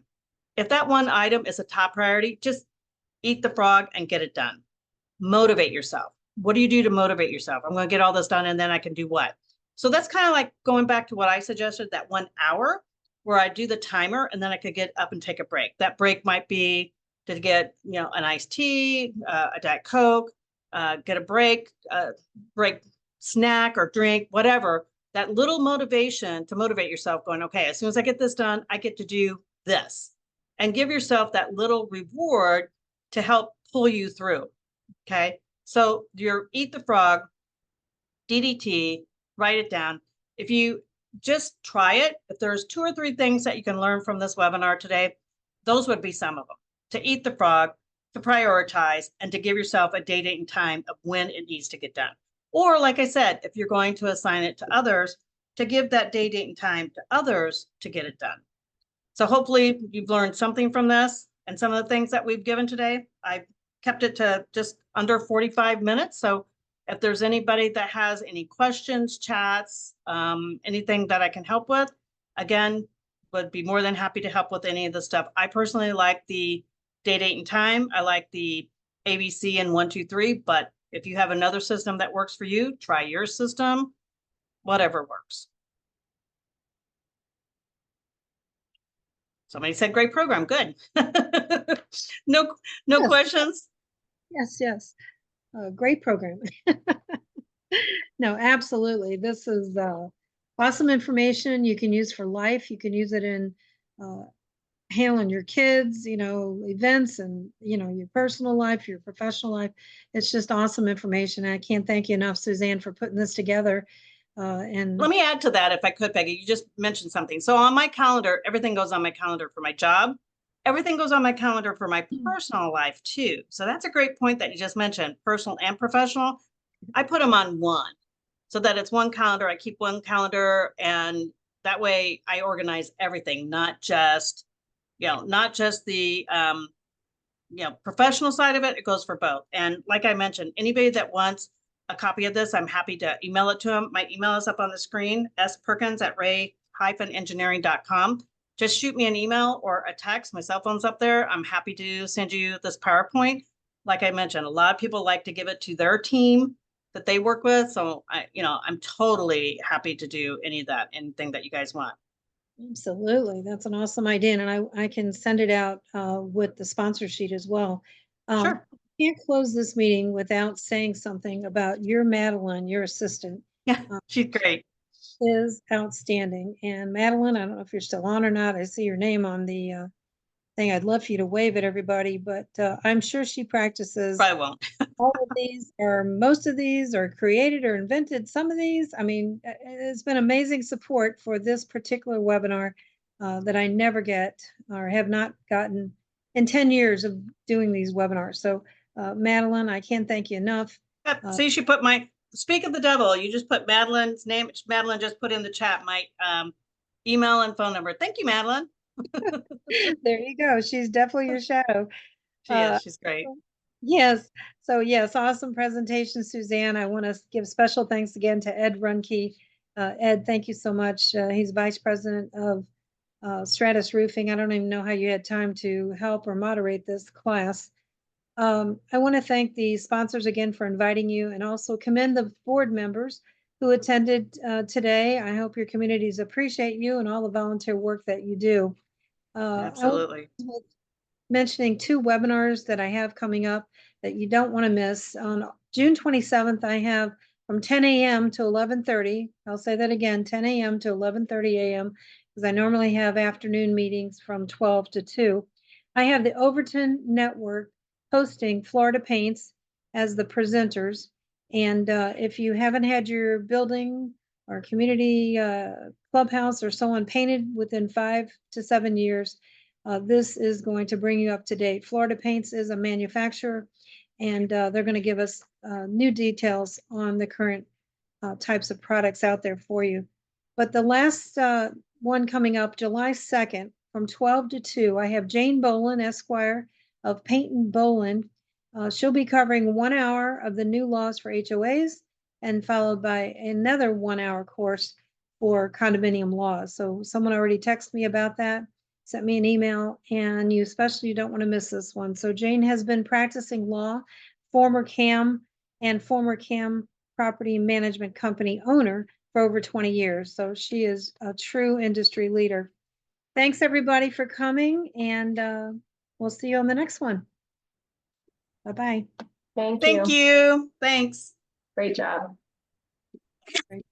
If that one item is a top priority, just eat the frog and get it done. Motivate yourself. What do you do to motivate yourself? I'm going to get all this done and then I can do what? So that's kind of like going back to what I suggested, that 1 hour where I do the timer and then I could get up and take a break. That break might be to get, an iced tea, a Diet Coke, get a break snack or drink, whatever. That little motivation to motivate yourself going, okay, as soon as I get this done, I get to do this. And give yourself that little reward to help pull you through. Okay. So your eat the frog, DDT, write it down. If you just try it, if there's 2 or 3 things that you can learn from this webinar today, those would be some of them. To eat the frog, to prioritize, and to give yourself a date and time of when it needs to get done. Or like I said, if you're going to assign it to others, to give that date and time to others to get it done. So hopefully you've learned something from this and some of the things that we've given today. I kept it to just under 45 minutes. So if there's anybody that has any questions, chats, anything that I can help with, again, would be more than happy to help with any of the stuff. I personally like the date and time. I like the ABC and 1, 2, 3, but if you have another system that works for you, try your system, whatever works. Somebody said great program. Good. No Yes. questions. Yes. Great program. No, absolutely. This is awesome information you can use for life. You can use it in handling your kids, events and, your personal life, your professional life. It's just awesome information. I can't thank you enough, Suzanne, for putting this together. And let me add to that if I could, Peggy. You just mentioned something. So on my calendar, everything goes on my calendar for my job. Everything goes on my calendar for my personal life too. So that's a great point that you just mentioned, personal and professional. I put them on one so that it's one calendar. I keep one calendar, and that way I organize everything, not just the professional side of it. It goes for both. And like I mentioned, anybody that wants a copy of this, I'm happy to email it to them. My email is up on the screen, sperkins@ray-engineering.com. Just shoot me an email or a text. My cell phone's up there. I'm happy to send you this PowerPoint. Like I mentioned, a lot of people like to give it to their team that they work with. So I'm totally happy to do anything that you guys want. absolutely. That's an awesome idea. And I can send it out with the sponsor sheet as well. Sure. I can't close this meeting without saying something about your Madeline, your assistant. Yeah, she's great. Is outstanding. And Madeline, I don't know if you're still on or not. I see your name on the thing. I'd love for you to wave at everybody, but I'm sure she practices. Probably won't. All of these, or most of these, are created or invented. Some of these, I mean, it's been amazing support for this particular webinar that I never get or have not gotten in 10 years of doing these webinars. So Madeline, I can't thank you enough. See, she put speak of the devil. You just put Madeline's name. Madeline just put in the chat my email and phone number. Thank you, Madeline. There you go. She's definitely your shadow. She is. She's great. Yes. So yes, awesome presentation, Suzanne. I want to give special thanks again to Ed Runke. Ed, thank you so much. He's Vice President of Stratus Roofing. I don't even know how you had time to help or moderate this class. I want to thank the sponsors again for inviting you, and also commend the board members who attended today. I hope your communities appreciate you and all the volunteer work that you do. Absolutely. Mentioning 2 webinars that I have coming up that you don't want to miss. On June 27th, I have from 10 a.m. to 11:30. I'll say that again, 10 a.m. to 11:30 a.m. because I normally have afternoon meetings from 12 to 2. I have the Overton Network hosting Florida Paints as the presenters. And if you haven't had your building or community clubhouse or so on painted within 5 to 7 years, this is going to bring you up to date. Florida Paints is a manufacturer, and they're going to give us new details on the current types of products out there for you. But the last one coming up, July 2nd, from 12 to 2, I have Jane Boland, Esquire of Paint and Boland. She'll be covering 1 hour of the new laws for HOAs, and followed by another 1 hour course for condominium laws. So someone already texted me about that, sent me an email, and you especially don't want to miss this one. So Jane has been practicing law, former CAM property management company owner for over 20 years. So she is a true industry leader. Thanks everybody for coming, and we'll see you on the next one. Bye-bye. Thank Thank you. you. Thanks. Great job. Great.